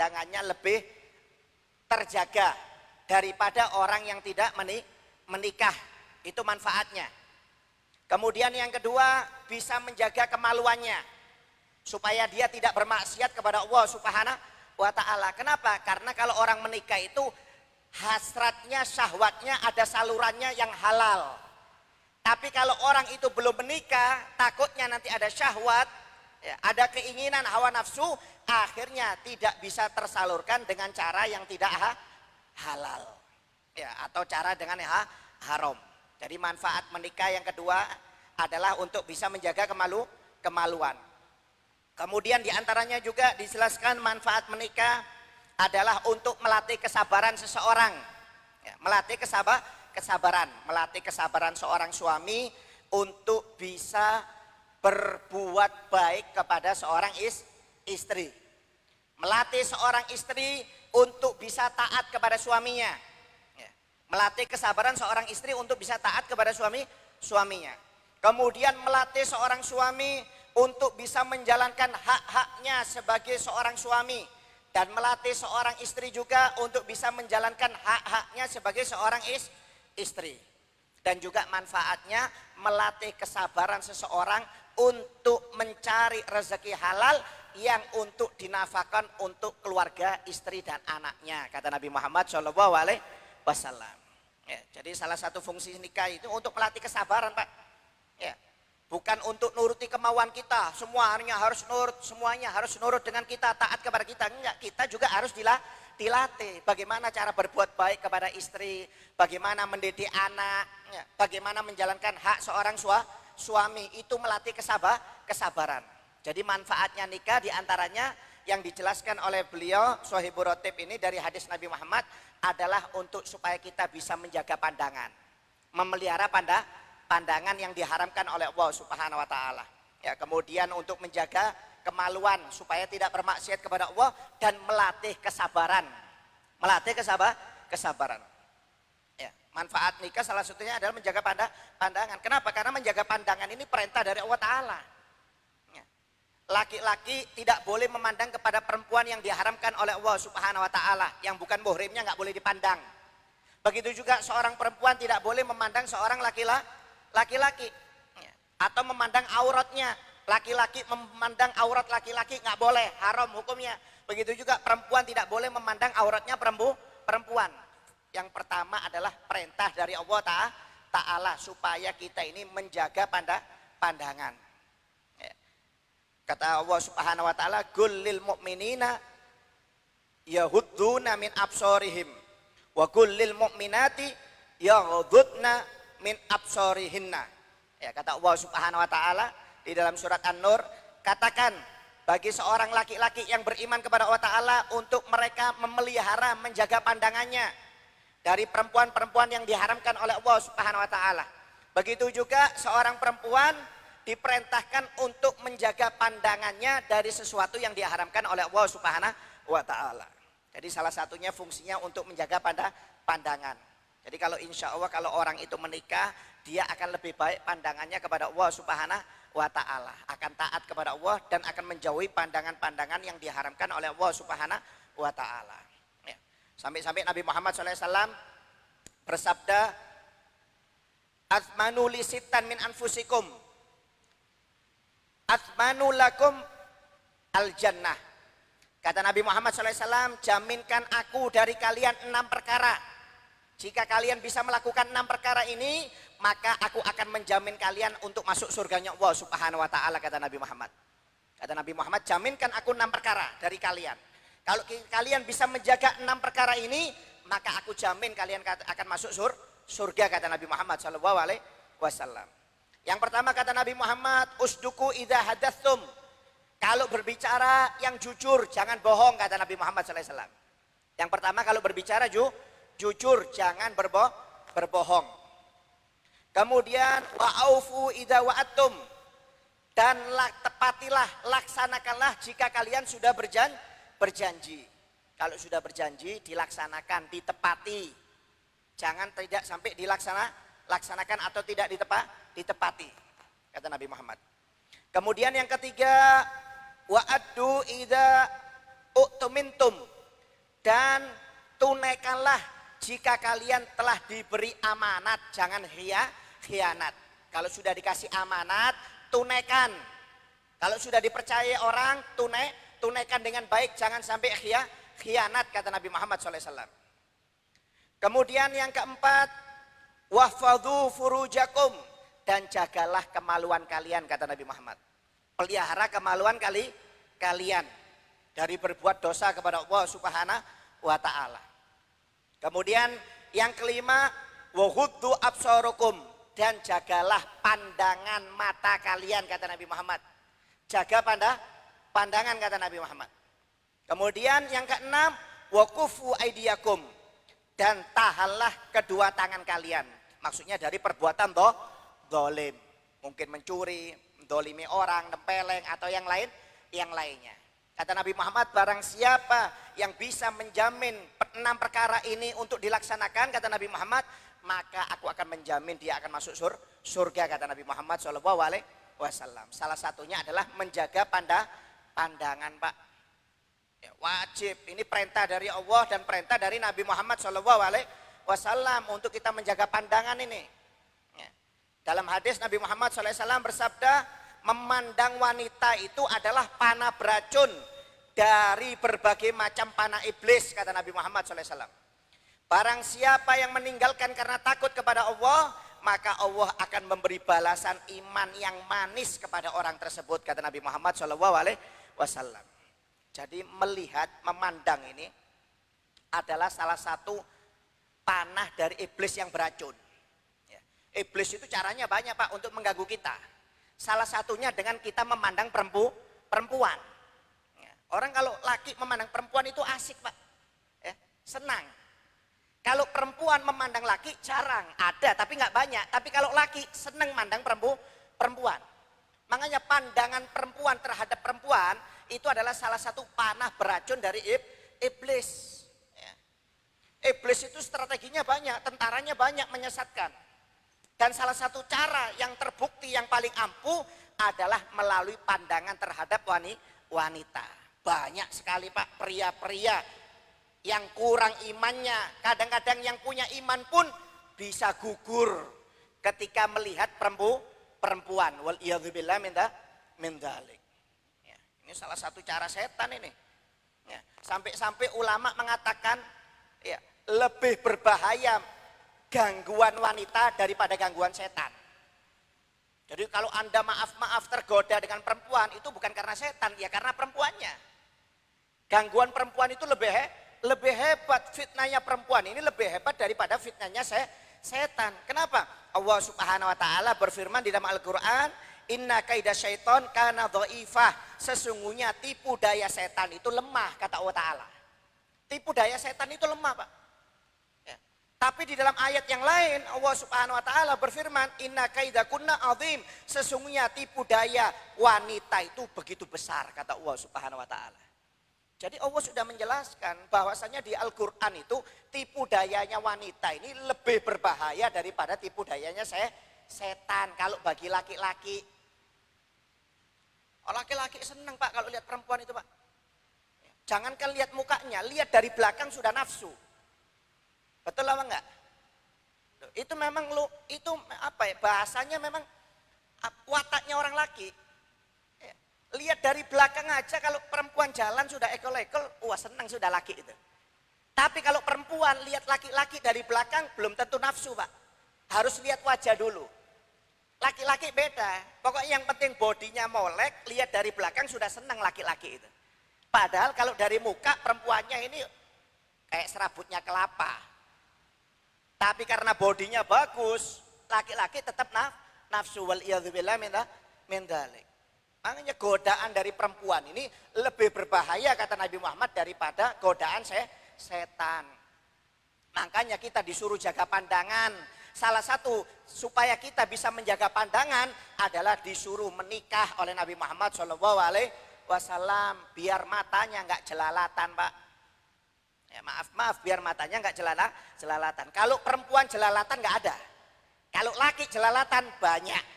pandangannya lebih terjaga daripada orang yang tidak menikah. Itu manfaatnya. Kemudian yang kedua, bisa menjaga kemaluannya supaya dia tidak bermaksiat kepada Allah Subhanahu wa ta'ala. Kenapa? Karena kalau orang menikah itu hasratnya, syahwatnya ada salurannya yang halal. Tapi kalau orang itu belum menikah, takutnya nanti ada syahwat, ya, ada keinginan hawa nafsu, akhirnya tidak bisa tersalurkan dengan cara yang tidak halal, ya, atau cara dengan haram. Jadi manfaat menikah yang kedua adalah untuk bisa menjaga kemaluan. Kemudian diantaranya juga dijelaskan manfaat menikah adalah untuk melatih kesabaran seseorang, ya, melatih kesabaran seorang suami untuk bisa berbuat baik kepada seorang istri. Melatih seorang istri untuk bisa taat kepada suaminya. Melatih kesabaran seorang istri untuk bisa taat kepada suaminya. Kemudian melatih seorang suami untuk bisa menjalankan hak-haknya sebagai seorang suami. Dan melatih seorang istri juga untuk bisa menjalankan hak-haknya sebagai seorang istri. Dan juga manfaatnya melatih kesabaran seseorang untuk mencari rezeki halal yang untuk dinafkakan untuk keluarga, istri dan anaknya. Kata Nabi Muhammad SAW. Ya, jadi salah satu fungsi nikah itu untuk melatih kesabaran, Pak. Ya, bukan untuk nuruti kemauan kita, semuanya harus nurut dengan kita, taat kepada kita. Enggak, kita juga harus dilatih. Bagaimana cara berbuat baik kepada istri, bagaimana mendidik anak, ya, bagaimana menjalankan hak seorang suami, itu melatih kesabaran. Jadi manfaatnya nikah diantaranya yang dijelaskan oleh beliau Shahibur Ratib ini dari hadis Nabi Muhammad adalah untuk supaya kita bisa menjaga pandangan, memelihara pandangan yang diharamkan oleh Allah Subhanahu wa ta'ala. Ya, kemudian untuk menjaga kemaluan supaya tidak bermaksiat kepada Allah dan melatih kesabaran. Kesabaran. Ya, manfaat nikah salah satunya adalah menjaga pandangan. Kenapa? Karena menjaga pandangan ini perintah dari Allah Ta'ala. Laki-laki tidak boleh memandang kepada perempuan yang diharamkan oleh Allah Subhanahu wa ta'ala, yang bukan muhrimnya nggak boleh dipandang. Begitu juga seorang perempuan tidak boleh memandang seorang laki-laki atau memandang auratnya. Laki-laki memandang aurat laki-laki nggak boleh, haram hukumnya. Begitu juga perempuan tidak boleh memandang auratnya perempuan. Yang pertama adalah perintah dari Allah Ta'ala supaya kita ini menjaga pandangan. Kata Allah Subhanahu wa ta'ala, "Qul lil mu'minina yahudduna min absarihim wa qul lil mu'minati yaghuddna min absarihinna." Ya, kata Allah Subhanahu wa ta'ala di dalam surat An-Nur, katakan bagi seorang laki-laki yang beriman kepada Allah Ta'ala untuk mereka memelihara, menjaga pandangannya dari perempuan-perempuan yang diharamkan oleh Allah Subhanahu wa ta'ala. Begitu juga seorang perempuan diperintahkan untuk menjaga pandangannya dari sesuatu yang diharamkan oleh Allah Subhanahu wa ta'ala. Jadi salah satunya fungsinya untuk menjaga pandangan. Jadi kalau insya Allah kalau orang itu menikah, dia akan lebih baik pandangannya kepada Allah Subhanahu wa ta'ala, akan taat kepada Allah dan akan menjauhi pandangan-pandangan yang diharamkan oleh Allah Subhanahu wa ta'ala. Ya. Sampai-sampai Nabi Muhammad SAW bersabda, "Athmanu li sittan min anfusikum atmanu lakum al-jannah." Kata Nabi Muhammad SAW, jaminkan aku dari kalian 6 perkara. Jika kalian bisa melakukan 6 perkara ini, maka aku akan menjamin kalian untuk masuk surganya Allah Subhanahu wa ta'ala, kata Nabi Muhammad. Kata Nabi Muhammad, jaminkan aku 6 perkara dari kalian. Kalau kalian bisa menjaga 6 perkara ini, maka aku jamin kalian akan masuk surga, kata Nabi Muhammad SAW. Yang pertama kata Nabi Muhammad, usduku idza hadatsum. Kalau berbicara yang jujur, jangan bohong, kata Nabi Muhammad SAW. Yang pertama kalau berbicara jujur, jangan berbohong. Kemudian wa'aufu idza wa'atum. Dan tepatilah, laksanakanlah jika kalian sudah berjanji. Kalau sudah berjanji, dilaksanakan, ditepati. Jangan tidak sampai dilaksanakan atau tidak ditepati, kata Nabi Muhammad. Kemudian yang ketiga, wa'addu idza u'tumintum, dan tunaikanlah jika kalian telah diberi amanat, jangan khianat. Kalau sudah dikasih amanat, tunaikan. Kalau sudah dipercaya orang, tunaikan dengan baik, jangan sampai khianat, kata Nabi Muhammad SAW. Kemudian yang keempat, wahfadhu furujakum, dan jagalah kemaluan kalian, kata Nabi Muhammad. Pelihara kemaluan kalian dari berbuat dosa kepada Allah Subhanahu wa ta'ala. Kemudian yang kelima, waghuddu absarukum, dan jagalah pandangan mata kalian, kata Nabi Muhammad. Jaga pandangan, kata Nabi Muhammad. Kemudian yang keenam, wakufu aidiyakum, dan tahanlah kedua tangan kalian. Maksudnya dari perbuatan dolim, mungkin mencuri, mendolimi orang, nempeleng, atau yang lainnya. Kata Nabi Muhammad, barang siapa yang bisa menjamin 6 perkara ini untuk dilaksanakan, kata Nabi Muhammad, maka aku akan menjamin dia akan masuk surga, kata Nabi Muhammad SAW. Salah satunya adalah menjaga pandangan, Pak. Ya, wajib, ini perintah dari Allah dan perintah dari Nabi Muhammad SAW untuk kita menjaga pandangan ini. Ya. Dalam hadis Nabi Muhammad SAW bersabda, memandang wanita itu adalah panah beracun dari berbagai macam panah iblis, kata Nabi Muhammad SAW. Barang siapa yang meninggalkan karena takut kepada Allah, maka Allah akan memberi balasan iman yang manis kepada orang tersebut, kata Nabi Muhammad SAW. Jadi melihat, memandang ini adalah salah satu panah dari iblis yang beracun. Ya. Iblis itu caranya banyak, Pak, untuk mengganggu kita. Salah satunya dengan kita memandang perempuan. Ya. Orang kalau laki memandang perempuan itu asik, Pak. Ya. Senang. Kalau perempuan memandang laki jarang, ada tapi nggak banyak. Tapi kalau laki senang mandang perempuan. Makanya pandangan perempuan terhadap perempuan itu adalah salah satu panah beracun dari iblis. Ya. Iblis itu strateginya banyak, tentaranya banyak, menyesatkan. Dan salah satu cara yang terbukti yang paling ampuh adalah melalui pandangan terhadap wanita. Banyak sekali, Pak, pria-pria yang kurang imannya, kadang-kadang yang punya iman pun bisa gugur ketika melihat perempuan. Waliyadzubillah min dzalik. Ya, ini salah satu cara setan ini. Ya, sampai-sampai ulama mengatakan ya, lebih berbahaya gangguan wanita daripada gangguan setan. Jadi kalau Anda maaf tergoda dengan perempuan, itu bukan karena setan, ya karena perempuannya. Gangguan perempuan itu lebih hebat, fitnahnya perempuan ini lebih hebat daripada fitnahnya setan. Kenapa? Allah Subhanahu wa taala berfirman di dalam Al-Qur'an, "Inna kaida syaiton kana dhaifah." Sesungguhnya tipu daya setan itu lemah, kata Allah taala. Tipu daya setan itu lemah, Pak. Ya. Tapi di dalam ayat yang lain Allah Subhanahu wa taala berfirman, "Inna kaidakunna azim." Sesungguhnya tipu daya wanita itu begitu besar, kata Allah Subhanahu wa taala. Jadi Allah sudah menjelaskan bahwasanya di Al-Quran itu tipu dayanya wanita ini lebih berbahaya daripada tipu dayanya setan kalau bagi laki-laki. Oh, laki-laki senang, Pak, kalau lihat perempuan itu, Pak. Jangankan lihat mukanya, lihat dari belakang sudah nafsu. Betul apa enggak? Itu memang itu apa ya, bahasanya memang wataknya orang laki. Lihat dari belakang aja, kalau perempuan jalan sudah ekol-ekol, wah senang sudah laki itu. Tapi kalau perempuan lihat laki-laki dari belakang belum tentu nafsu, Pak. Harus lihat wajah dulu. Laki-laki beda. Pokoknya yang penting bodinya molek, lihat dari belakang sudah senang laki-laki itu. Padahal kalau dari muka perempuannya ini kayak serabutnya kelapa. Tapi karena bodinya bagus, laki-laki tetap nafsu. Waliyadzubillah min dzalik. Makanya godaan dari perempuan ini lebih berbahaya, kata Nabi Muhammad, daripada godaan setan. Makanya kita disuruh jaga pandangan. Salah satu supaya kita bisa menjaga pandangan adalah disuruh menikah oleh Nabi Muhammad SAW. Biar matanya nggak jelalatan, Pak. Ya, maaf, biar matanya nggak jelalatan. Kalau perempuan jelalatan nggak ada. Kalau laki jelalatan banyak.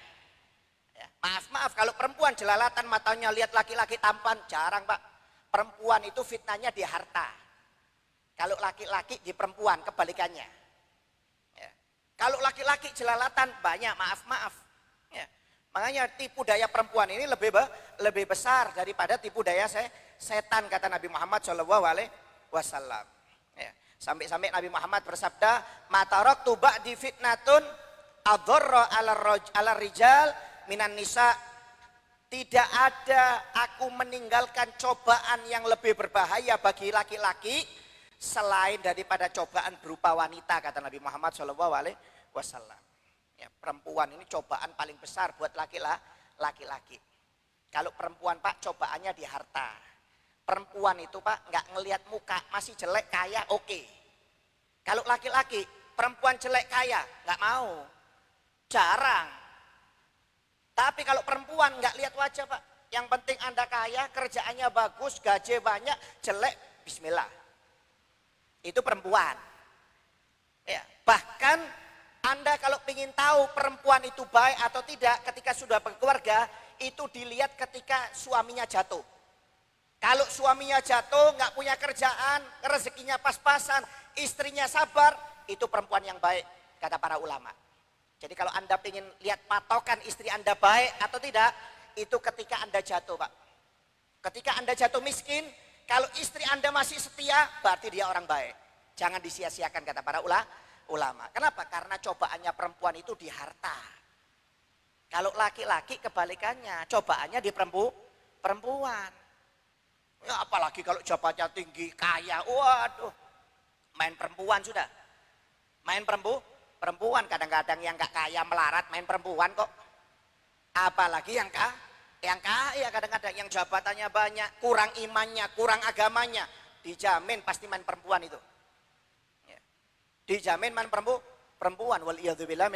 Maaf, kalau perempuan jelalatan matanya lihat laki-laki tampan, jarang, Pak. perempuan itu fitnahnya di harta. Kalau laki-laki di perempuan, kebalikannya. Ya. Kalau laki-laki jelalatan banyak, maaf. Ya. Makanya tipu daya perempuan ini lebih besar daripada tipu daya setan, kata Nabi Muhammad SAW. Ya. Sampai-sampai Nabi Muhammad bersabda, "Mataraktu ba'di fitnatun adharra 'ala rijal minan nisa." Tidak ada aku meninggalkan cobaan yang lebih berbahaya bagi laki-laki selain daripada cobaan berupa wanita, kata Nabi Muhammad SAW. Ya, perempuan ini cobaan paling besar buat laki-laki. Kalau perempuan Pak, cobaannya di harta. Perempuan itu Pak nggak ngelihat muka, masih jelek kaya oke. Kalau laki-laki, perempuan jelek kaya nggak mau, jarang. Tapi kalau perempuan nggak lihat wajah Pak, yang penting Anda kaya, kerjaannya bagus, gaji banyak, jelek, bismillah. Itu perempuan. Ya, bahkan Anda kalau ingin tahu perempuan itu baik atau tidak ketika sudah berkeluarga, itu dilihat ketika suaminya jatuh. Kalau suaminya jatuh, nggak punya kerjaan, rezekinya pas-pasan, istrinya sabar, itu perempuan yang baik, kata para ulama. Jadi kalau Anda ingin lihat patokan istri Anda baik atau tidak, itu ketika Anda jatuh Pak. Ketika Anda jatuh miskin, kalau istri Anda masih setia, berarti dia orang baik. Jangan disia-siakan, kata para ulama. Kenapa? Karena cobaannya perempuan itu di harta. Kalau laki-laki kebalikannya, cobaannya di perempuan. Ya apalagi kalau jabatannya tinggi, kaya, waduh. Main perempuan sudah. Main perempuan, kadang-kadang yang gak kaya melarat main perempuan kok. Apalagi yang kaya kadang-kadang yang jabatannya banyak, kurang imannya, kurang agamanya, dijamin pasti main perempuan itu. Ya. Dijamin main perempuan. Waliyadzubillah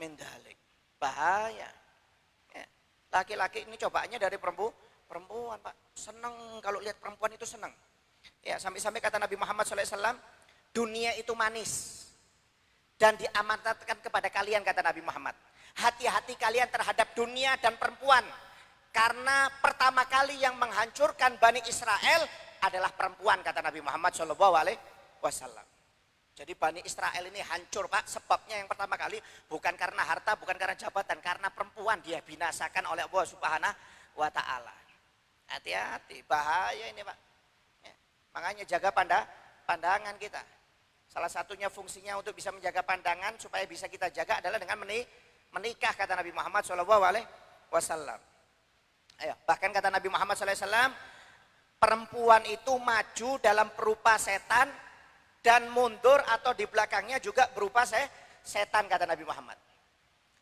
min dzalik. Bahaya. Ya. Laki-laki ini cobaannya dari perempuan Pak. Seneng kalau lihat perempuan itu seneng. Ya, sampai-sampai kata Nabi Muhammad SAW, dunia itu manis dan diamanatkan kepada kalian, kata Nabi Muhammad. Hati-hati kalian terhadap dunia dan perempuan. Karena pertama kali yang menghancurkan Bani Israel adalah perempuan, kata Nabi Muhammad SAW. Jadi Bani Israel ini hancur Pak, sebabnya yang pertama kali bukan karena harta, bukan karena jabatan, karena perempuan dia binasakan oleh Allah Subhanahu wa Ta'ala. Hati-hati, bahaya ini Pak. Ya, makanya jaga pandangan kita. Salah satunya fungsinya untuk bisa menjaga pandangan supaya bisa kita jaga adalah dengan menikah, kata Nabi Muhammad SAW. Bahkan kata Nabi Muhammad SAW, perempuan itu maju dalam berupa setan dan mundur atau di belakangnya juga berupa setan, kata Nabi Muhammad.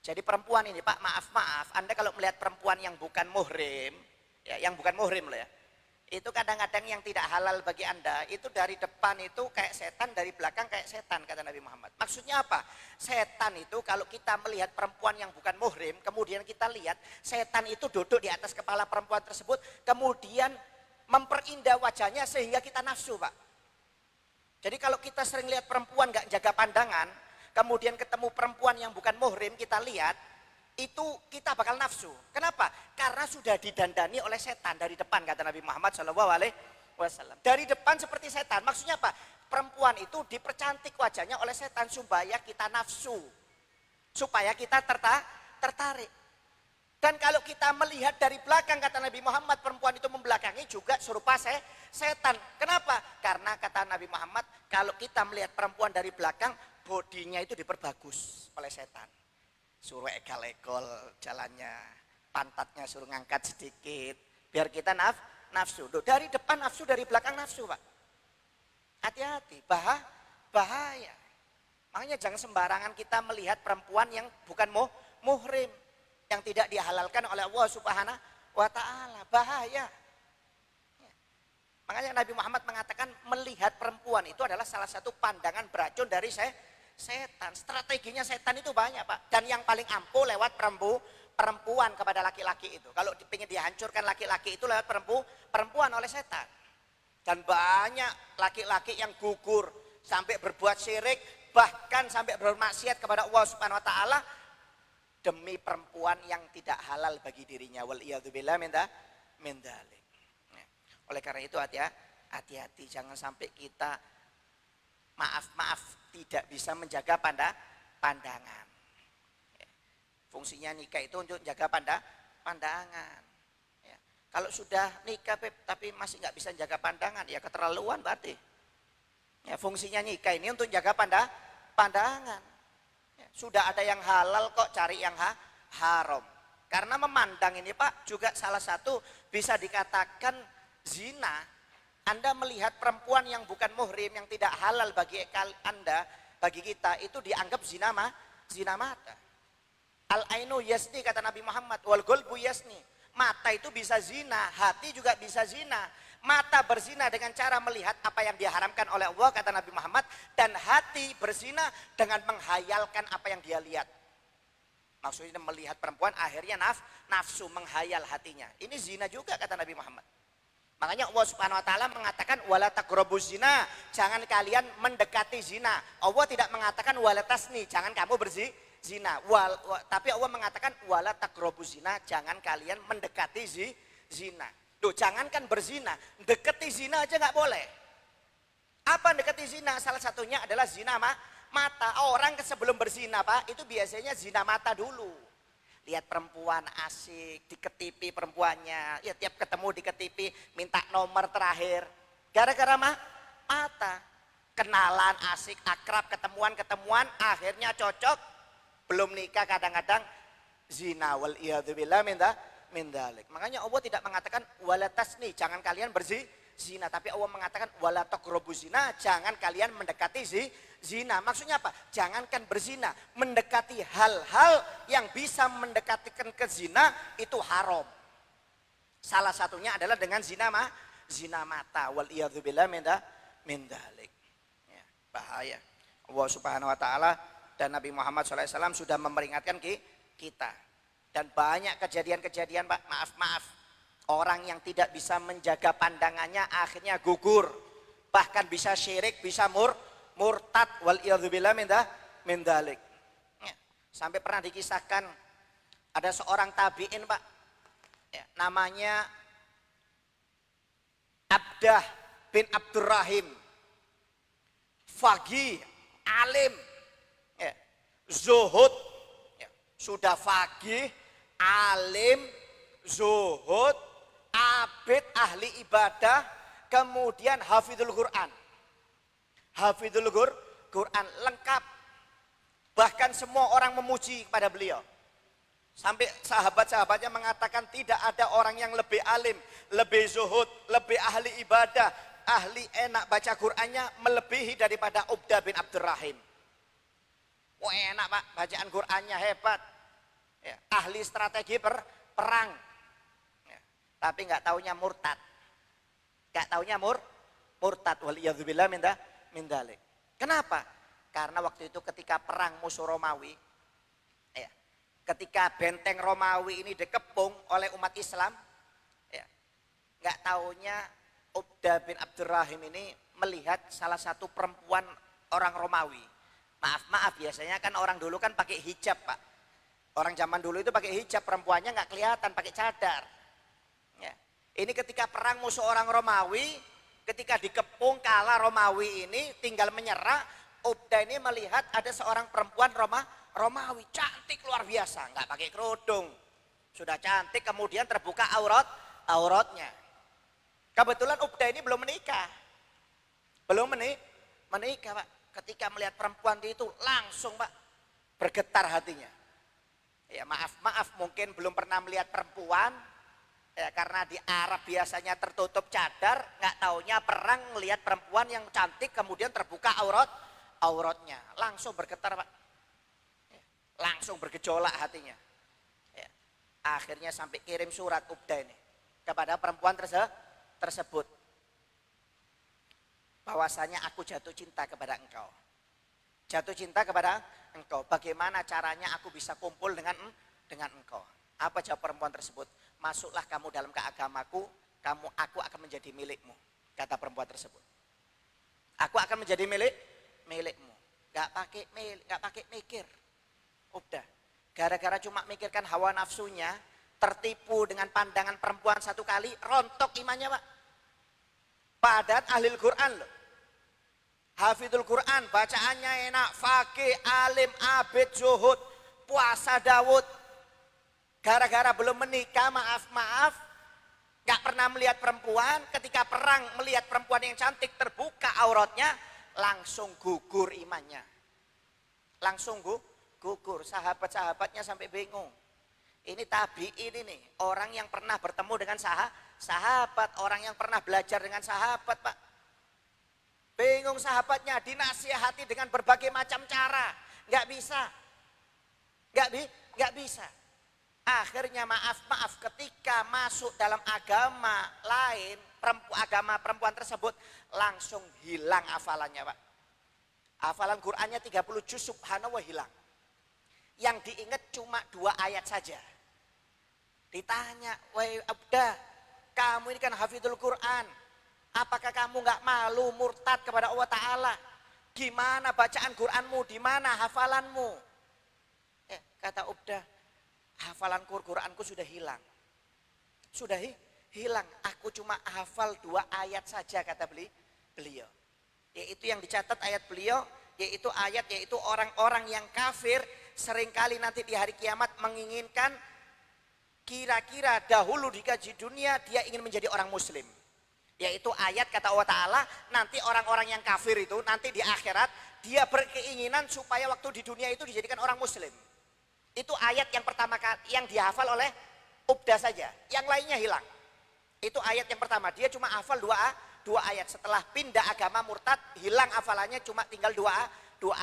Jadi perempuan ini Pak, maaf, Anda kalau melihat perempuan yang bukan muhrim, ya, yang bukan muhrim loh ya, itu kadang-kadang yang tidak halal bagi Anda, itu dari depan itu kayak setan, dari belakang kayak setan, kata Nabi Muhammad. Maksudnya apa? Setan itu kalau kita melihat perempuan yang bukan muhrim, kemudian kita lihat setan itu duduk di atas kepala perempuan tersebut, kemudian memperindah wajahnya sehingga kita nafsu Pak. Jadi kalau kita sering lihat perempuan gak jaga pandangan, kemudian ketemu perempuan yang bukan muhrim kita lihat, itu kita bakal nafsu. Kenapa? Karena sudah didandani oleh setan dari depan, kata Nabi Muhammad SAW. Dari depan seperti setan. Maksudnya apa? Perempuan itu dipercantik wajahnya oleh setan supaya kita nafsu, supaya kita tertarik. Dan kalau kita melihat dari belakang, kata Nabi Muhammad, perempuan itu membelakangi juga serupa setan. Kenapa? Karena kata Nabi Muhammad, kalau kita melihat perempuan dari belakang, bodinya itu diperbagus oleh setan. Suruh egal-egal jalannya, pantatnya suruh ngangkat sedikit, biar kita nafsu. Dari depan nafsu, dari belakang nafsu Pak. Hati-hati, bahaya. Makanya jangan sembarangan kita melihat perempuan yang bukan muhrim, yang tidak dihalalkan oleh Allah Subhanahu wa Ta'ala. Bahaya. Makanya Nabi Muhammad mengatakan melihat perempuan itu adalah salah satu pandangan beracun dari setan. Strateginya setan itu banyak Pak. Dan yang paling ampuh lewat perempuan kepada laki-laki itu. Kalau ingin dihancurkan laki-laki itu lewat perempuan oleh setan. Dan banyak laki-laki yang gugur sampai berbuat syirik, bahkan sampai bermaksiat kepada Allah Subhanahu wa Ta'ala demi perempuan yang tidak halal bagi dirinya. Waliyadzubillah min dzalik. Oleh karena itu hati-hati, jangan sampai kita maaf tidak bisa menjaga pandangan. Fungsinya nikah itu untuk jaga pandangan. Ya. Kalau sudah nikah tapi masih nggak bisa jaga pandangan, ya keterlaluan berarti. Ya, fungsinya nikah ini untuk jaga pandangan. Ya, sudah ada yang halal kok cari yang haram. Karena memandang ini Pak juga salah satu bisa dikatakan zina. Anda melihat perempuan yang bukan muhrim, yang tidak halal bagi Anda, bagi kita, itu dianggap zina mata. Al-ainu yasni kata Nabi Muhammad, wal golbu yasni. Mata itu bisa zina, hati juga bisa zina. Mata berzina dengan cara melihat apa yang diharamkan oleh Allah kata Nabi Muhammad, dan hati berzina dengan menghayalkan apa yang dia lihat. Maksudnya melihat perempuan akhirnya nafsu menghayal hatinya. Ini zina juga kata Nabi Muhammad. Makanya Allah Subhanahu wa taala mengatakan wala taqrabuz zina, jangan kalian mendekati zina. Allah tidak mengatakan wala tasni, jangan kamu zina. Tapi Allah mengatakan wala taqrabuz zina, jangan kalian mendekati zina. Loh, jangankan berzina, dekati zina aja nggak boleh. Apa dekati zina? Salah satunya adalah zina mata. Orang sebelum berzina Pak, itu biasanya zina mata dulu. Lihat perempuan asik, diketipi perempuannya, ya tiap ketemu diketipi, minta nomor terakhir. Gara-gara mata. Kenalan, asik, akrab, ketemuan, akhirnya cocok, belum nikah kadang-kadang zina wal iyadzubillah min dzalik. Makanya Allah tidak mengatakan wala tasni, jangan kalian berzina, tapi Allah mengatakan wala taqrabuz zina, jangan kalian mendekati zina. Maksudnya apa? Jangankan berzina, mendekati hal-hal yang bisa mendekatikan ke zina itu haram. Salah satunya adalah dengan zina mata wal iyadzubillah min dzalik. Ya, bahaya. Allah Subhanahu wa taala dan Nabi Muhammad SAW sudah memperingatkan kita. Dan banyak kejadian-kejadian Pak, maaf. Orang yang tidak bisa menjaga pandangannya akhirnya gugur. Bahkan bisa syirik, bisa murtad wal iyadzubillah min dzalik. Ya, sampai pernah dikisahkan ada seorang tabi'in Pak. Ya, namanya Abdah bin Abdurrahim. Faqih, alim, ya, zuhud, ya, sudah faqih, alim, zuhud, abid, ahli ibadah, kemudian hafidhul Quran. Hafidhul Quran lengkap. Bahkan semua orang memuji kepada beliau. Sampai sahabat-sahabatnya mengatakan tidak ada orang yang lebih alim, lebih zuhud, lebih ahli ibadah, ahli enak baca Qurannya melebihi daripada Ubdah bin Abdurrahim. Wah enak Pak, bacaan Qurannya hebat. Ya, ahli strategi perang. Ya, tapi nggak taunya murtad. Nggak taunya murtad waliyadzubillah min dzalik. Kenapa? Karena waktu itu ketika perang musuh Romawi, ya, ketika benteng Romawi ini dikepung oleh umat Islam, ya, nggak taunya Ubdah bin Abdurrahim ini melihat salah satu perempuan orang Romawi. Maaf, biasanya kan orang dulu kan pakai hijab Pak. Orang zaman dulu itu pakai hijab, perempuannya nggak kelihatan, pakai cadar. Ya. Ini ketika perang musuh orang Romawi, ketika dikepung kalah Romawi ini tinggal menyerah, Ubdah ini melihat ada seorang perempuan Romawi, cantik luar biasa, nggak pakai kerudung. Sudah cantik, kemudian terbuka auratnya. Kebetulan Ubdah ini belum menikah. Belum menikah Pak. Ketika melihat perempuan itu langsung Pak bergetar hatinya. Ya maaf mungkin belum pernah melihat perempuan, ya, karena di Arab biasanya tertutup cadar, nggak taunya perang melihat perempuan yang cantik kemudian terbuka auratnya, langsung bergetar Pak, ya, langsung bergejolak hatinya. Ya, akhirnya sampai kirim surat Ubdah ini kepada perempuan tersebut, bahwasanya aku jatuh cinta kepada engkau. Jatuh cinta kepada engkau. Bagaimana caranya aku bisa kumpul dengan engkau? Apa jawab perempuan tersebut? Masuklah kamu dalam keagamaku, aku akan menjadi milikmu. Kata perempuan tersebut. Aku akan menjadi milikmu. Gak pakai mikir. Udah. Gara-gara cuma mikirkan hawa nafsunya, tertipu dengan pandangan perempuan satu kali, rontok imannya Pak. Padahal ahli Quran loh. Hafidul Quran, bacaannya enak, fakih, alim, abid, zuhud, puasa Daud. Gara-gara belum menikah, maaf, gak pernah melihat perempuan, ketika perang melihat perempuan yang cantik, terbuka auratnya, langsung gugur imannya. Langsung gugur, sahabat-sahabatnya sampai bingung. Ini tabi'in ini, orang yang pernah bertemu dengan sahabat, orang yang pernah belajar dengan sahabat, Pak. Bingung sahabatnya, dinasihati dengan berbagai macam cara, nggak bisa, nggak bisa. Akhirnya maaf, ketika masuk dalam agama lain, agama perempuan tersebut langsung hilang hafalannya, Pak. Hafalan Qur'annya 30 juz, subhanallah, hilang. Yang diingat cuma 2 ayat saja. Ditanya, wahai Abda, kamu ini kan hafidul Quran, apakah kamu nggak malu murtad kepada Allah Ta'ala? Gimana bacaan Quranmu, di mana hafalanmu? Kata Ubda, hafalan Quranku sudah hilang. Sudah hilang, aku cuma hafal 2 ayat saja, kata beliau. Yaitu yang dicatat ayat beliau, yaitu orang-orang yang kafir seringkali nanti di hari kiamat menginginkan, kira-kira dahulu dikaji dunia dia ingin menjadi orang muslim. Yaitu ayat kata Allah Ta'ala, nanti orang-orang yang kafir itu nanti di akhirat dia berkeinginan supaya waktu di dunia itu dijadikan orang muslim. Itu ayat yang pertama yang dihafal oleh Ubda saja, yang lainnya hilang. Itu ayat yang pertama, dia cuma hafal 2 ayat. Setelah pindah agama murtad, hilang hafalannya, cuma tinggal 2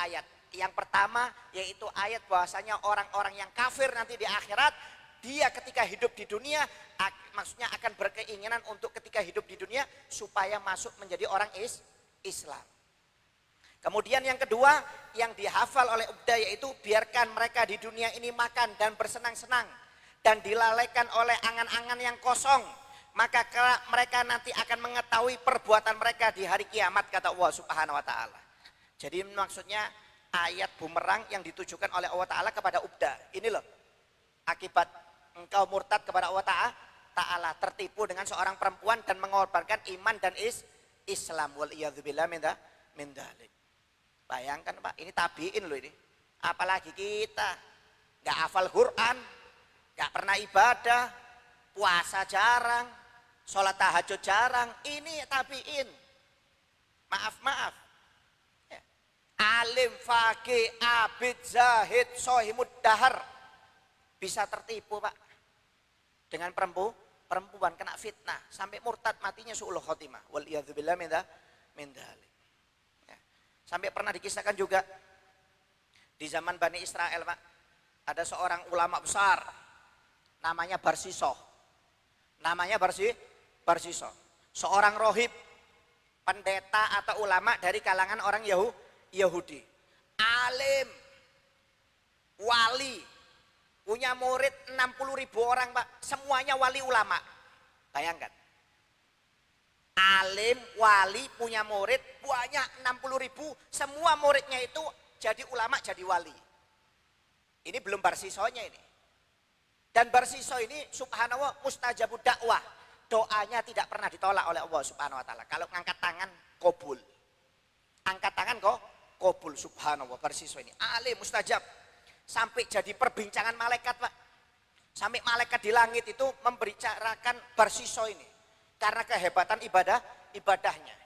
ayat. Yang pertama yaitu ayat bahwasanya orang-orang yang kafir nanti di akhirat, dia ketika hidup di dunia, maksudnya akan berkeinginan untuk ketika hidup di dunia supaya masuk menjadi orang Islam. Kemudian yang kedua yang dihafal oleh Ubda yaitu biarkan mereka di dunia ini makan dan bersenang-senang dan dilalaikan oleh angan-angan yang kosong, maka mereka nanti akan mengetahui perbuatan mereka di hari kiamat, kata Allah Subhanahu wa Ta'ala. Jadi maksudnya ayat bumerang yang ditujukan oleh Allah Ta'ala kepada Ubda. Ini loh, akibat engkau murtad kepada Allah Ta'ala, tertipu dengan seorang perempuan dan mengorbankan iman dan Islam. Waliyadzubillah min dzalik. Bayangkan Pak, ini tabiin loh ini. Apalagi kita nggak hafal Quran, nggak pernah ibadah, puasa jarang, sholat tahajud jarang. Ini tabiin. Maaf. Ya. Alim, faqih, abid, zahid, sohimud dahar. Bisa tertipu Pak. Dengan perempuan kena fitnah. Sampai murtad matinya su'ul khotimah. Waliyadzubillah min dzalik. Sampai pernah dikisahkan juga di zaman Bani Israel Pak, ada seorang ulama besar namanya Barsisoh. Seorang rohib, pendeta atau ulama dari kalangan orang Yahudi. Alim, wali, punya murid 60.000 orang Pak, semuanya wali ulama. Bayangkan. Alim, wali, punya murid banyak 60.000, semua muridnya itu jadi ulama, jadi wali. Ini belum Barsisohnya ini. Dan Barsisoh ini subhanallah mustajabud dakwah. Doanya tidak pernah ditolak oleh Allah Subhanahu wa Ta'ala. Kalau ngangkat tangan qabul. Angkat tangan kok qabul, subhanallah. Barsisoh ini alim, mustajab. Sampai jadi perbincangan malaikat Pak. Sampai malaikat di langit itu membicarakan Barsisoh ini. Karena kehebatan ibadahnya.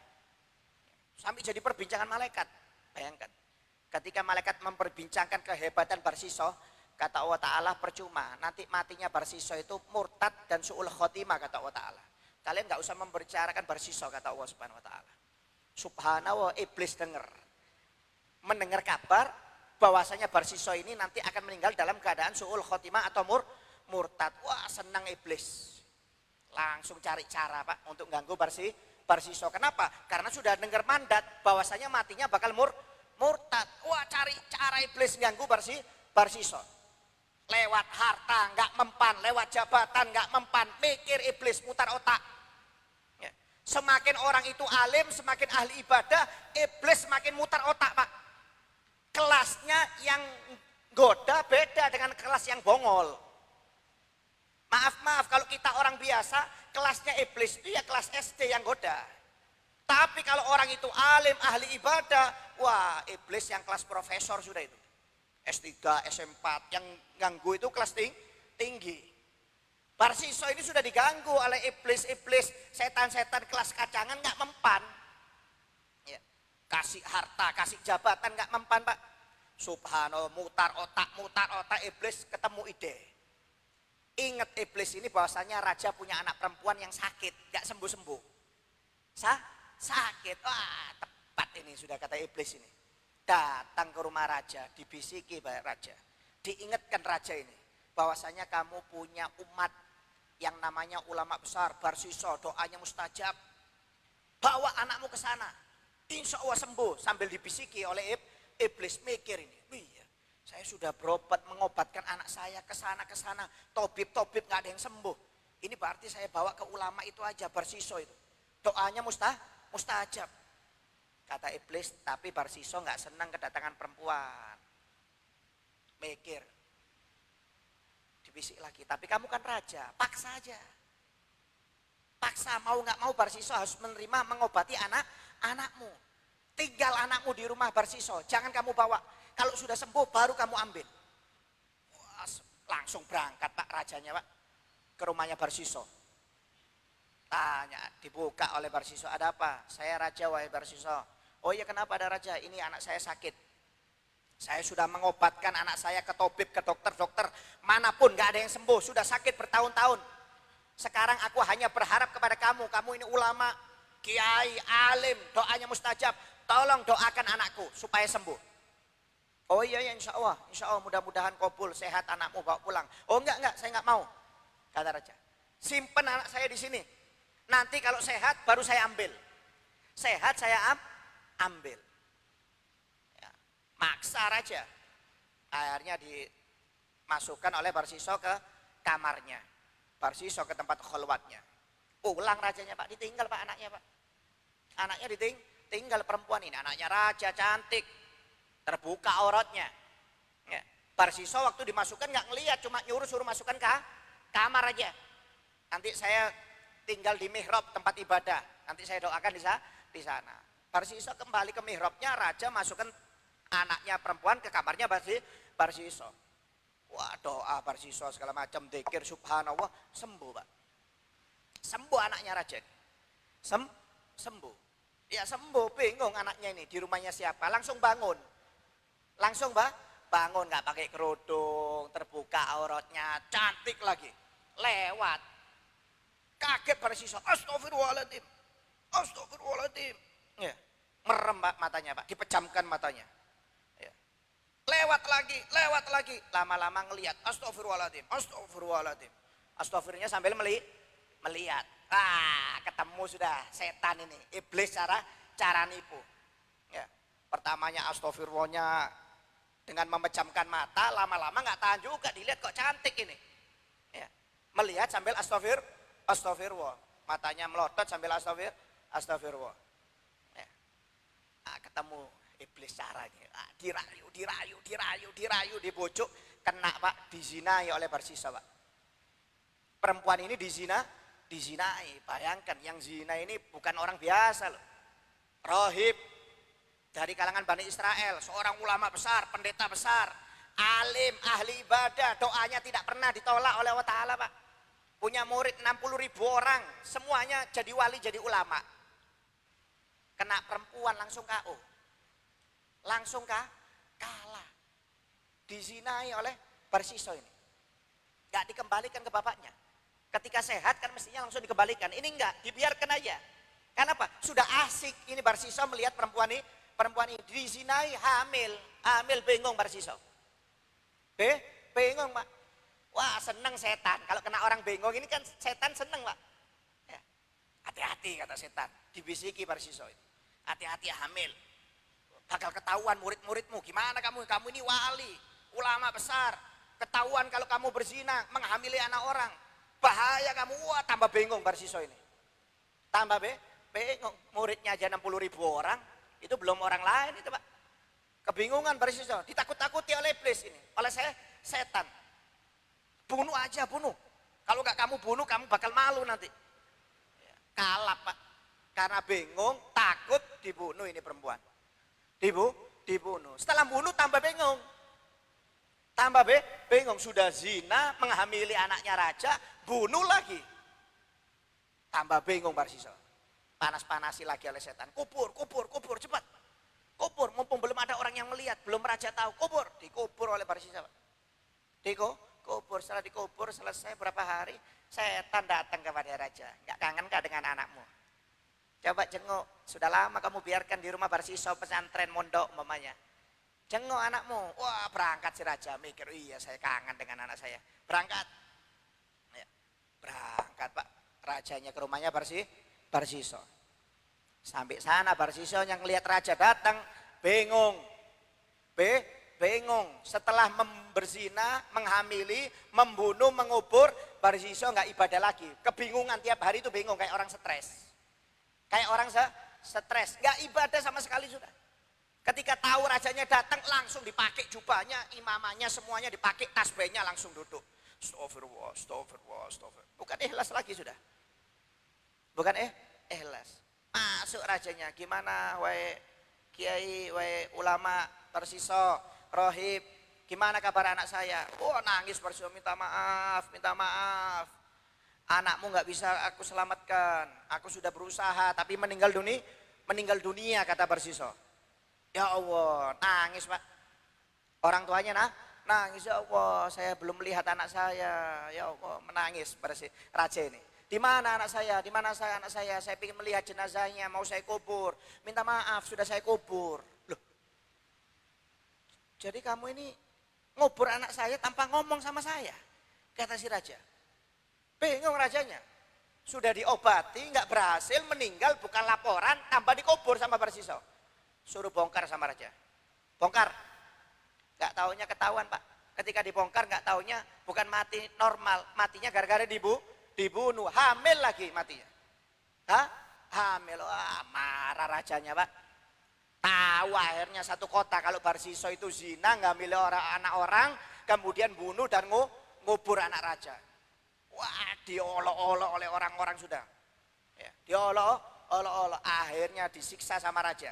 Sampai jadi perbincangan malaikat. Bayangkan. Ketika malaikat memperbincangkan kehebatan Barsisoh, kata Allah Ta'ala percuma. Nanti matinya Barsisoh itu murtad dan su'ul khotimah, kata Allah Ta'ala. Kalian gak usah membicarakan Barsisoh, kata Allah Subhanahu wa Ta'ala. Subhanallah, iblis mendengar kabar bahwasanya Barsisoh ini nanti akan meninggal dalam keadaan su'ul khotimah atau murtad. Wah, senang iblis. Langsung cari cara Pak untuk ganggu Barsisoh. Kenapa? Karena sudah dengar mandat bahwasanya matinya bakal murtad. Wah, cari cara iblis ganggu Barsisoh. Lewat harta nggak mempan, lewat jabatan nggak mempan, mikir iblis, mutar otak. Ya. Semakin orang itu alim, semakin ahli ibadah, iblis semakin mutar otak Pak. Kelasnya yang goda beda dengan kelas yang bongol. Maaf, kalau kita orang biasa, kelasnya iblis itu ya kelas SD yang goda. Tapi kalau orang itu alim, ahli ibadah, wah iblis yang kelas profesor sudah itu. S3, S4, yang ganggu itu kelas tinggi. Barsiso ini sudah diganggu oleh iblis-iblis, setan-setan kelas kacangan nggak mempan. Ya. Kasih harta, kasih jabatan nggak mempan Pak. Subhanallah, mutar otak, iblis ketemu ide. Ingat iblis ini bahwasanya raja punya anak perempuan yang sakit, nggak sembuh-sembuh. Sakit, wah tepat ini sudah kata iblis ini. Datang ke rumah raja, dibisiki raja. Diingatkan raja ini, bahwasanya kamu punya umat yang namanya ulama besar, Barsiso, doanya mustajab. Bawa anakmu ke sana, insya Allah sembuh. Sambil dibisiki oleh iblis, mikir ini, iya, saya sudah berobat mengobatkan anak saya ke sana, tobib nggak ada yang sembuh. Ini berarti saya bawa ke ulama itu aja, Barsiso itu. Doanya mustajab. Kata iblis, tapi Barsiso nggak senang kedatangan perempuan. Mikir, dibisik lagi, tapi kamu kan raja, paksa aja. Paksa, mau nggak mau Barsiso harus menerima mengobati anakmu. Tinggal anakmu di rumah Barsiso, jangan kamu bawa. Kalau sudah sembuh baru kamu ambil. Wah, langsung berangkat Pak rajanya Pak ke rumahnya Barsiso. Tanya, dibuka oleh Barsiso, ada apa? Saya raja wahai Barsiso. Oh iya kenapa ada raja? Ini anak saya sakit. Saya sudah mengobatkan anak saya ke tobib, ke dokter manapun gak ada yang sembuh. Sudah sakit bertahun-tahun. Sekarang aku hanya berharap kepada kamu. Kamu ini ulama, kiai, alim, doanya mustajab. Tolong doakan anakku supaya sembuh. Oh iya ya insya Allah mudah-mudahan kabul, sehat anakmu bawa pulang. Oh enggak saya nggak mau. Kata raja, simpen anak saya di sini. Nanti kalau sehat baru saya ambil. Sehat saya ambil. Ya, maksa raja. Akhirnya dimasukkan oleh Barsiso ke kamarnya. Barsiso ke tempat kholwatnya. Pulang rajanya Pak, ditinggal Pak anaknya Pak. Anaknya ditinggal perempuan ini. Anaknya raja cantik. Terbuka auratnya. Ya. Barsiso waktu dimasukkan nggak ngelihat, cuma suruh masukkan ke kamar aja. Nanti saya tinggal di mihrab tempat ibadah. Nanti saya doakan di sana. Barsiso kembali ke mihrabnya, raja masukkan anaknya perempuan ke kamarnya Barsiso. Wah doa Barsiso segala macam, dzikir subhanallah, sembuh Pak. Sembuh anaknya raja. Sembuh. Ya sembuh, bingung anaknya ini di rumahnya siapa. Langsung bangun. Bangun nggak pakai kerudung, terbuka auratnya, cantik lagi. Lewat. Kaget Barsiso, astagfirullahaladzim. Ya. Merem Pak matanya Pak, dipejamkan matanya. Ya. Lewat lagi. Lama-lama ngelihat, astagfirullahaladzim. Astagfirullah sambil melihat. Ketemu sudah setan ini, iblis cara nipu. Ya. Pertamanya astagfirullahnya dengan memejamkan mata, lama-lama nggak tahan juga, dilihat kok cantik ini. Ya. Melihat sambil astagfirullah. Matanya melotot sambil astagfirullah. Ya. Ketemu iblis caranya. Dirayu, dibujuk, kena Pak, dizinai oleh Barsiso Pak. Perempuan ini dizinai. Bayangkan yang zina ini bukan orang biasa loh. Rohib dari kalangan Bani Israel, seorang ulama besar, pendeta besar, alim, ahli ibadah, doanya tidak pernah ditolak oleh Allah Ta'ala Pak. Punya murid 60.000 orang, semuanya jadi wali, jadi ulama. Kena perempuan langsung KO. Kalah. Dizinai oleh Barsiso ini. Gak dikembalikan ke bapaknya. Ketika sehat kan mestinya langsung dikembalikan. Ini enggak, dibiarkan aja. Kenapa? Sudah asik ini Barsiso melihat perempuan ini dizinai, hamil bingung Barsiso. Bingung Pak. Wah seneng setan, kalau kena orang bingung ini kan setan seneng Pak. Ya. Hati-hati kata setan, dibisiki Barsiso itu. Hati-hati hamil, bakal ketahuan murid-muridmu, gimana kamu ini wali, ulama besar, ketahuan kalau kamu berzina, menghamili anak orang, bahaya kamu. Wah tambah bingung Barsiso ini. Tambah bingung, muridnya aja 60.000 orang, itu belum orang lain itu Pak. Kebingungan Barsiso, ditakut-takuti oleh iblis ini, oleh setan. Bunuh aja, bunuh. Kalau nggak kamu bunuh, kamu bakal malu nanti. Kalah Pak. Karena bingung, takut dibunuh ini perempuan. Dibunuh. Setelah bunuh tambah bingung. Tambah bingung, sudah zina, menghamili anaknya raja, bunuh lagi. Tambah bingung Barsiso. Panas-panasi lagi oleh setan. Kubur, cepat. Kubur, mumpung belum ada orang yang melihat, belum raja tahu. Kubur, dikubur oleh Barsiso. Dikubur, setelah dikubur selesai berapa hari, setan datang kepada raja. Enggak kangen kah dengan anakmu? Coba jenguk, sudah lama kamu biarkan di rumah Barsiso pesantren mondok mamanya. Jenguk anakmu, wah berangkat si raja, mikir iya saya kangen dengan anak saya. Berangkat, ya, berangkat Pak, rajanya ke rumahnya Barsiso. Sampai sana Barsiso yang lihat raja datang, bingung. Bingung, setelah berzina, menghamili, membunuh, mengubur, Barsiso nggak ibadah lagi. Kebingungan tiap hari itu bingung, kayak orang stres. Kayak orang stres, nggak ibadah sama sekali sudah. Ketika tahu rajanya datang, langsung dipakai jubahnya, imamanya semuanya dipakai, tasbihnya langsung duduk. Astagfirullah. Bukan ikhlas lagi sudah. Bukan ikhlas. Masuk rajanya, gimana wae kiai, wae ulama, Barsiso, rohib, gimana kabar anak saya? Oh nangis Barsiso, minta maaf. Anakmu nggak bisa aku selamatkan, aku sudah berusaha tapi meninggal dunia kata Barsiso. Ya Allah, nangis Pak. Orang tuanya nangis, ya Allah, saya belum melihat anak saya. Ya Allah, menangis raja ini. Di mana anak saya? Di mana anak saya? Saya ingin melihat jenazahnya, mau saya kubur. Minta maaf, sudah saya kubur. Loh. Jadi kamu ini ngubur anak saya tanpa ngomong sama saya, kata si raja. Bingung rajanya. Sudah diobati, nggak berhasil, meninggal, bukan laporan, tambah dikubur sama Barsiso. Suruh bongkar sama raja. Bongkar. Nggak taunya ketahuan Pak. Ketika dibongkar nggak taunya bukan mati normal, matinya gara-gara dibunuh, hamil lagi matinya. Hamil. Wah, marah rajanya Pak. Tahu akhirnya satu kota kalau Barsiso itu zina, ngambil anak orang, kemudian bunuh dan ngubur anak raja. Wah, diolok-olok oleh orang-orang sudah. Ya, diolok-olok, akhirnya disiksa sama raja.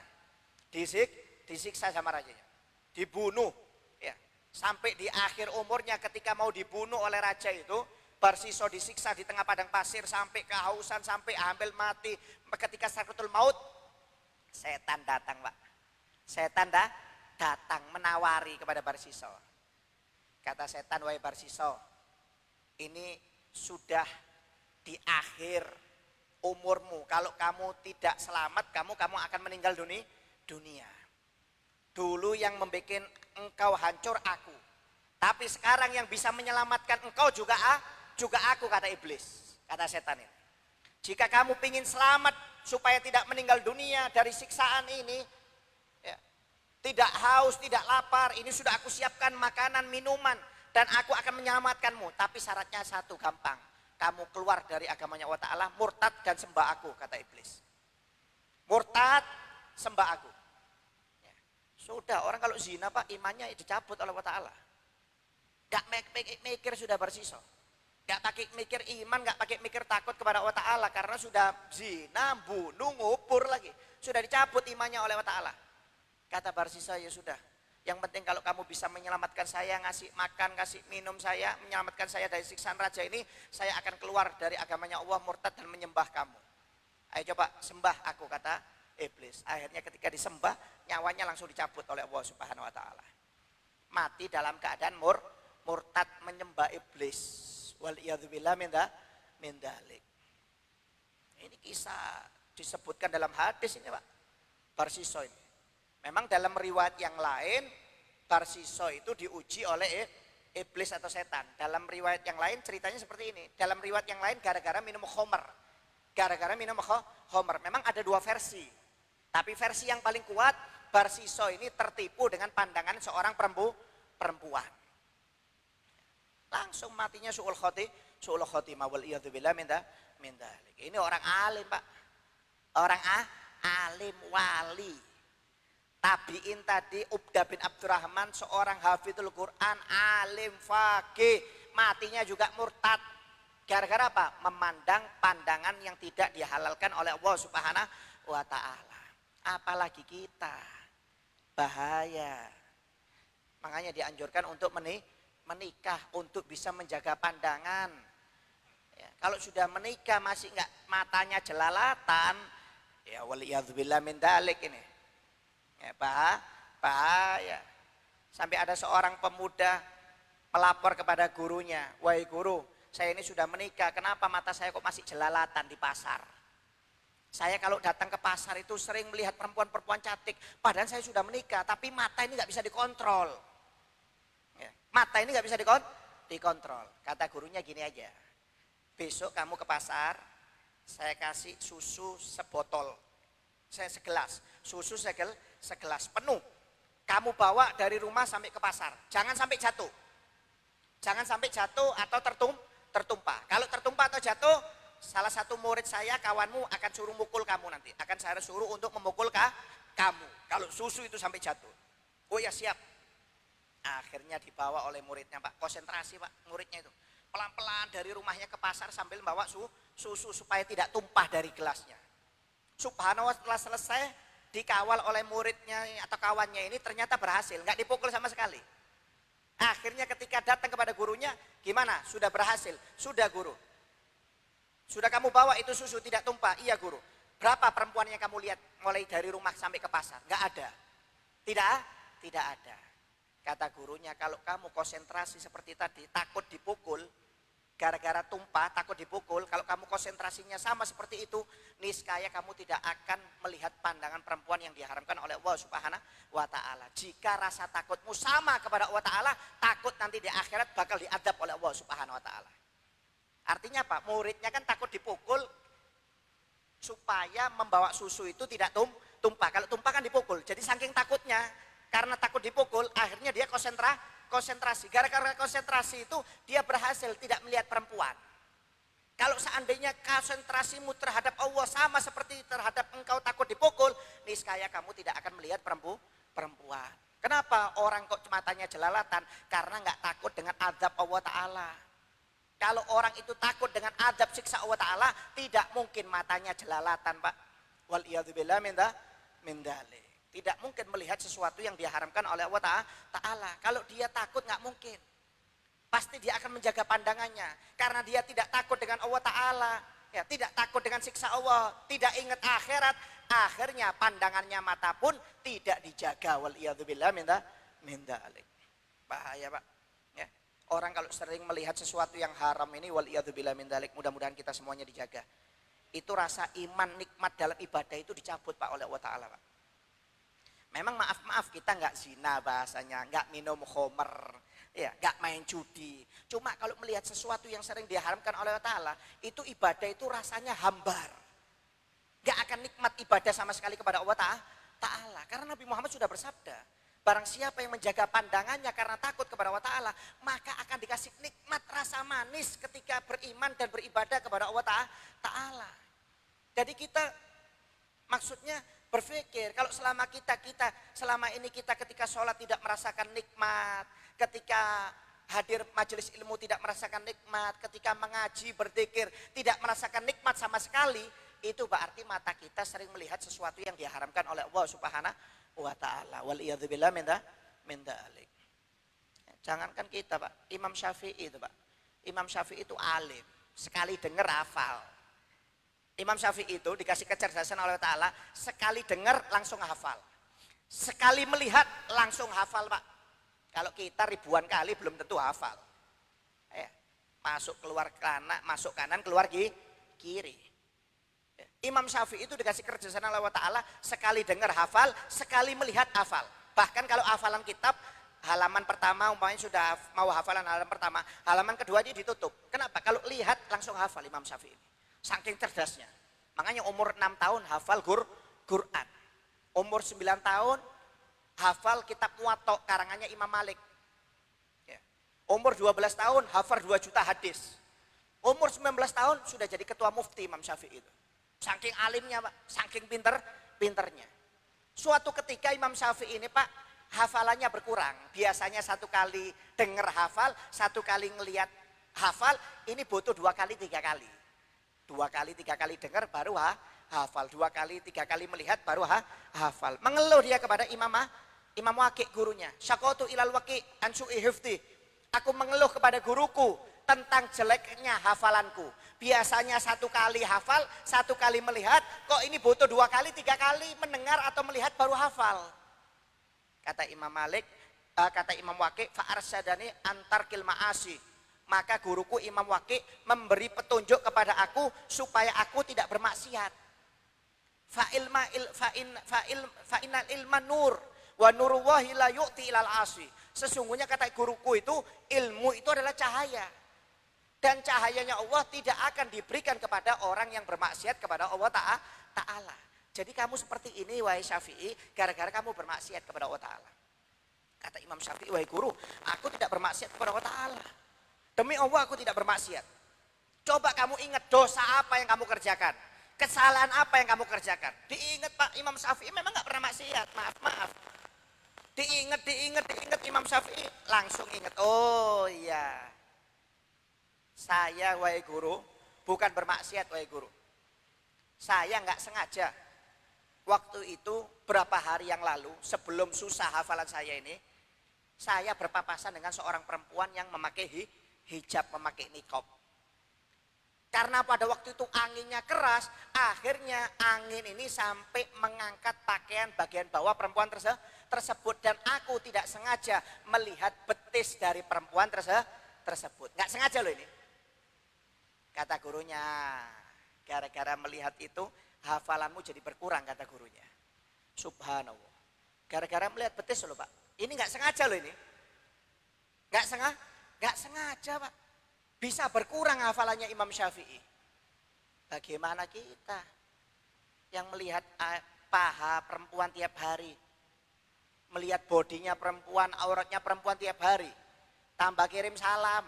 Disiksa sama rajanya. Dibunuh. Ya. Sampai di akhir umurnya ketika mau dibunuh oleh raja itu, Barsiso disiksa di tengah padang pasir sampai kehausan, sampai hamil mati. Ketika sakratul maut, setan datang Pak. Setan datang menawari kepada Barsiso. Kata setan, wahai Barsiso, ini sudah di akhir umurmu. Kalau kamu tidak selamat, kamu akan meninggal dunia. Dulu yang membuat engkau hancur aku. Tapi sekarang yang bisa menyelamatkan engkau juga aku, kata iblis, kata setan ini. Jika kamu ingin selamat supaya tidak meninggal dunia dari siksaan ini, ya, tidak haus, tidak lapar, ini sudah aku siapkan makanan, minuman, dan aku akan menyelamatkanmu. Tapi syaratnya satu, gampang. Kamu keluar dari agamanya Allah Ta'ala, murtad dan sembah aku, kata iblis. Murtad, sembah aku. Ya. Sudah, orang kalau zina Pak, imannya dicabut oleh Allah Ta'ala. Gak mikir sudah Barsiso. Gak pakai mikir iman, gak pakai mikir takut kepada Allah Ta'ala. Karena sudah zina, bunuh, ngubur lagi. Sudah dicabut imannya oleh Allah Ta'ala. Kata Barsiso, ya sudah. Yang penting kalau kamu bisa menyelamatkan saya, ngasih makan, kasih minum saya, menyelamatkan saya dari siksaan raja ini, saya akan keluar dari agamanya Allah, murtad dan menyembah kamu. Ayo coba sembah aku, kata iblis. Akhirnya ketika disembah, nyawanya langsung dicabut oleh Allah Subhanahu wa Ta'ala. Mati dalam keadaan murtad menyembah iblis. Waliyadzubillah min dzalik. Ini kisah disebutkan dalam hadis ini Pak. Barsiso ini. Memang dalam riwayat yang lain, Barsiso itu diuji oleh iblis atau setan. Dalam riwayat yang lain ceritanya seperti ini. Dalam riwayat yang lain gara-gara minum khamr. Gara-gara minum khamr. Memang ada dua versi. Tapi versi yang paling kuat, Barsiso ini tertipu dengan pandangan seorang perempuan. Langsung matinya su'ul khotimah wal iyadzubillah min dzalik. Ini orang alim Pak. Orang alim wali. Tabiin tadi Ubda bin Abdurrahman, seorang hafidhul Quran, alim faqih, matinya juga murtad. Gara-gara apa? Memandang pandangan yang tidak dihalalkan oleh Allah Subhanahu wa Ta'ala. Apalagi kita, bahaya. Makanya dianjurkan untuk menikah, untuk bisa menjaga pandangan. Ya, kalau sudah menikah masih nggak matanya jelalatan, ya waliyadzubillah min dalik ini. Ya, bahaya. Sampai ada seorang pemuda melapor kepada gurunya, "Wahai guru, saya ini sudah menikah, kenapa mata saya kok masih jelalatan di pasar? Saya kalau datang ke pasar itu sering melihat perempuan-perempuan cantik, padahal saya sudah menikah, tapi mata ini nggak bisa dikontrol." Ya, mata ini nggak bisa dikontrol. Kata gurunya gini aja, "Besok kamu ke pasar, saya kasih susu sebotol, saya segelas, susu segelas penuh. Kamu bawa dari rumah sampai ke pasar, jangan sampai jatuh. Jangan sampai jatuh atau tertumpah. Kalau tertumpah atau jatuh, salah satu murid saya, kawanmu akan suruh mukul kamu nanti. Akan saya suruh untuk memukul kamu. Kalau susu itu sampai jatuh." Oh ya siap. Akhirnya dibawa oleh muridnya, Pak. Konsentrasi Pak, muridnya itu. Pelan-pelan dari rumahnya ke pasar sambil bawa susu supaya tidak tumpah dari gelasnya. Subhanallah, setelah selesai dikawal oleh muridnya atau kawannya ini ternyata berhasil. Nggak dipukul sama sekali. Akhirnya ketika datang kepada gurunya, "Gimana? Sudah berhasil?" "Sudah guru." "Sudah kamu bawa itu susu tidak tumpah?" "Iya guru." "Berapa perempuan yang kamu lihat mulai dari rumah sampai ke pasar?" "Nggak ada." Tidak ada. Kata gurunya, "Kalau kamu konsentrasi seperti tadi, takut dipukul, gara-gara tumpah, takut dipukul, kalau kamu konsentrasinya sama seperti itu, niscaya kamu tidak akan melihat pandangan perempuan yang diharamkan oleh Allah Subhanahu wa Ta'ala. Jika rasa takutmu sama kepada Allah Ta'ala, takut nanti di akhirat bakal diadab oleh Allah Subhanahu wa Ta'ala." Artinya apa? Muridnya kan takut dipukul supaya membawa susu itu tidak tumpah. Kalau tumpah kan dipukul. Jadi saking takutnya, karena takut dipukul, akhirnya dia konsentrasi. Gara-gara konsentrasi itu dia berhasil tidak melihat perempuan. Kalau seandainya konsentrasimu terhadap Allah sama seperti terhadap engkau takut dipukul, niscaya kamu tidak akan melihat perempuan. Kenapa orang kok matanya jelalatan? Karena nggak takut dengan azab Allah Ta'ala. Kalau orang itu takut dengan azab siksa Allah Ta'ala, tidak mungkin matanya jelalatan Pak. Waliyadzubillah min dzalik. Tidak mungkin melihat sesuatu yang diharamkan oleh Allah Ta'ala. Kalau dia takut nggak mungkin. Pasti dia akan menjaga pandangannya. Karena dia tidak takut dengan Allah Ta'ala. Ya, tidak takut dengan siksa Allah. Tidak ingat akhirat. Akhirnya pandangannya mata pun tidak dijaga. Waliyadzubillah min dzalik. Bahaya Pak. Ya. Orang kalau sering melihat sesuatu yang haram ini, waliyadzubillah min dzalik, mudah-mudahan kita semuanya dijaga. Itu rasa iman, nikmat dalam ibadah itu dicabut Pak oleh Allah Ta'ala Pak. Memang maaf kita nggak zina bahasanya, nggak minum khamr, ya, nggak main judi. Cuma kalau melihat sesuatu yang sering diharamkan oleh Allah Ta'ala, itu ibadah itu rasanya hambar. Nggak akan nikmat ibadah sama sekali kepada Allah Ta'ala. Karena Nabi Muhammad sudah bersabda, barang siapa yang menjaga pandangannya karena takut kepada Allah Ta'ala, maka akan dikasih nikmat rasa manis ketika beriman dan beribadah kepada Allah Ta'ala. Jadi kita maksudnya berpikir kalau selama ini kita ketika sholat tidak merasakan nikmat, ketika hadir majelis ilmu tidak merasakan nikmat, ketika mengaji berzikir tidak merasakan nikmat sama sekali, itu berarti mata kita sering melihat sesuatu yang diharamkan oleh Allah Subhanahu wa Ta'ala. Waliyadzubillah min dzalik. Jangankan kita Pak, Imam Syafi'i itu Pak. Imam Syafi'i itu alim, sekali dengar hafal. Imam Syafi'i itu dikasih kecerdasan oleh Allah Ta'ala, sekali dengar langsung hafal. Sekali melihat langsung hafal Pak. Kalau kita ribuan kali belum tentu hafal. Masuk keluar kanan, masuk kanan keluar kiri. Imam Syafi'i itu dikasih kecerdasan oleh Allah Ta'ala, sekali dengar hafal, sekali melihat hafal. Bahkan kalau hafalan kitab, halaman pertama umpamanya sudah mau hafalan halaman pertama, halaman kedua dia ditutup. Kenapa? Kalau lihat langsung hafal Imam Syafi'i. Saking cerdasnya. Makanya umur 6 tahun hafal Quran. Umur 9 tahun hafal kitab Muwatta karangannya Imam Malik. Ya. Umur 12 tahun hafal 2 juta hadis. Umur 19 tahun sudah jadi ketua mufti Imam Syafi'i itu. Saking alimnya Pak, saking pinternya. Suatu ketika Imam Syafi'i ini Pak, hafalannya berkurang. Biasanya 1 kali dengar hafal, 1 kali ngelihat hafal, ini butuh 2 kali 3 kali. 2 kali 3 kali dengar baru hafal. 2 kali 3 kali melihat baru hafal. Mengeluh dia kepada Imam Waqi gurunya. Syaqatu ilal Waqi an su'i hifdhi. Aku mengeluh kepada guruku tentang jeleknya hafalanku. Biasanya 1 kali hafal, 1 kali melihat, kok ini butuh 2 kali 3 kali mendengar atau melihat baru hafal. Kata Imam Malik, kata Imam Waqi, fa arsyadani antar kil ma'asi. Maka guruku Imam Waqi memberi petunjuk kepada aku supaya aku tidak bermaksiat. Fa'inal ilma nur wa nurullahi la yu'ti ilal asi. Sesungguhnya kata guruku itu, ilmu itu adalah cahaya. Dan cahayanya Allah tidak akan diberikan kepada orang yang bermaksiat kepada Allah Ta'ala. Jadi kamu seperti ini wahai Syafi'i, gara-gara kamu bermaksiat kepada Allah Ta'ala. Kata Imam Syafi'i, wahai guru, aku tidak bermaksiat kepada Allah Ta'ala. Demi Allah aku tidak bermaksiat. Coba kamu ingat dosa apa yang kamu kerjakan. Kesalahan apa yang kamu kerjakan. Diingat Pak Imam Syafi'i memang gak pernah maksiat, maaf. Diingat Imam Syafi'i langsung ingat. Oh iya, saya wahai guru bukan bermaksiat wahai guru. Saya nggak sengaja. Waktu itu berapa hari yang lalu sebelum susah hafalan saya ini, saya berpapasan dengan seorang perempuan yang memakai hijab, memakai niqab. Karena pada waktu itu anginnya keras, akhirnya angin ini sampai mengangkat pakaian bagian bawah perempuan tersebut. Dan aku tidak sengaja melihat betis dari perempuan tersebut. Nggak sengaja loh ini. Kata gurunya, gara-gara melihat itu hafalanmu jadi berkurang, kata gurunya. Subhanallah. Gara-gara melihat betis loh Pak. Ini nggak sengaja loh ini. Nggak sengaja Pak. Bisa berkurang hafalannya Imam Syafi'i. Bagaimana kita yang melihat paha perempuan tiap hari, melihat bodinya perempuan, auratnya perempuan tiap hari, tambah kirim salam.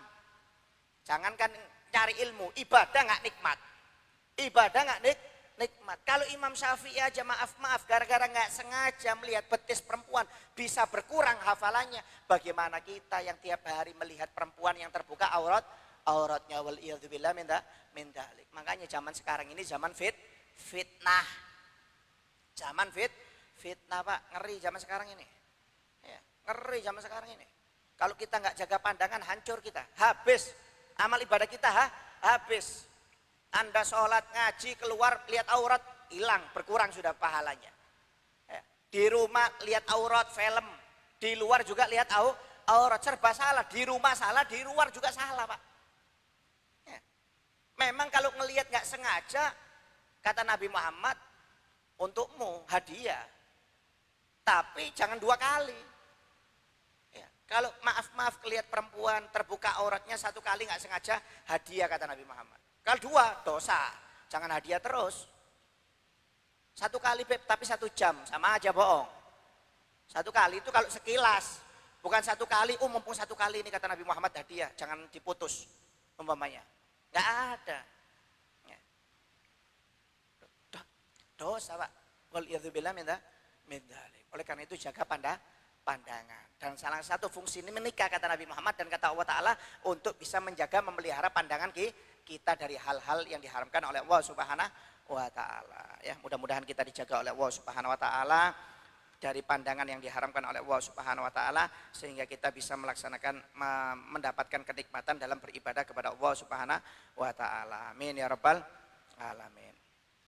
Jangankan cari ilmu, ibadah nggak nikmat. Ibadah nggak nikmat. Kalau Imam Syafi'i aja maaf, gara-gara nggak sengaja melihat betis perempuan bisa berkurang hafalannya. Bagaimana kita yang tiap hari melihat perempuan yang terbuka auratnya, wal iyadzubillah min dzalik. Makanya zaman sekarang ini zaman fitnah. Zaman fitnah Pak, ngeri zaman sekarang ini. Ya, ngeri zaman sekarang ini. Kalau kita nggak jaga pandangan hancur kita, habis. Amal ibadah kita habis. Anda sholat, ngaji, keluar, lihat aurat, hilang, berkurang sudah pahalanya. Ya. Di rumah lihat aurat, film. Di luar juga lihat aurat, serba salah. Di rumah salah, di luar juga salah Pak. Ya. Memang kalau ngelihat nggak sengaja, kata Nabi Muhammad, untukmu hadiah. Tapi jangan 2 kali. Ya. Kalau maaf kelihat perempuan terbuka auratnya 1 kali nggak sengaja, hadiah kata Nabi Muhammad. Kalau 2 dosa, jangan hadiah terus. 1 kali tapi 1 jam, sama aja bohong. 1 kali itu kalau sekilas, bukan 1 kali. Mumpung 1 kali ini kata Nabi Muhammad hadiah, jangan diputus umpamanya. Nggak ada. Ya. Dosa Pak. Wal iyadzubillah min dzalik. Oleh karena itu jaga pandangan. Dan salah satu fungsi ini menikah kata Nabi Muhammad dan kata Allah Ta'ala untuk bisa menjaga, memelihara pandangan kita dari hal-hal yang diharamkan oleh Allah Subhanahu wa Ta'ala. Ya, mudah-mudahan kita dijaga oleh Allah Subhanahu wa Ta'ala dari pandangan yang diharamkan oleh Allah Subhanahu wa Ta'ala sehingga kita bisa melaksanakan, mendapatkan kenikmatan dalam beribadah kepada Allah Subhanahu wa Ta'ala. Amin ya rabbal alamin.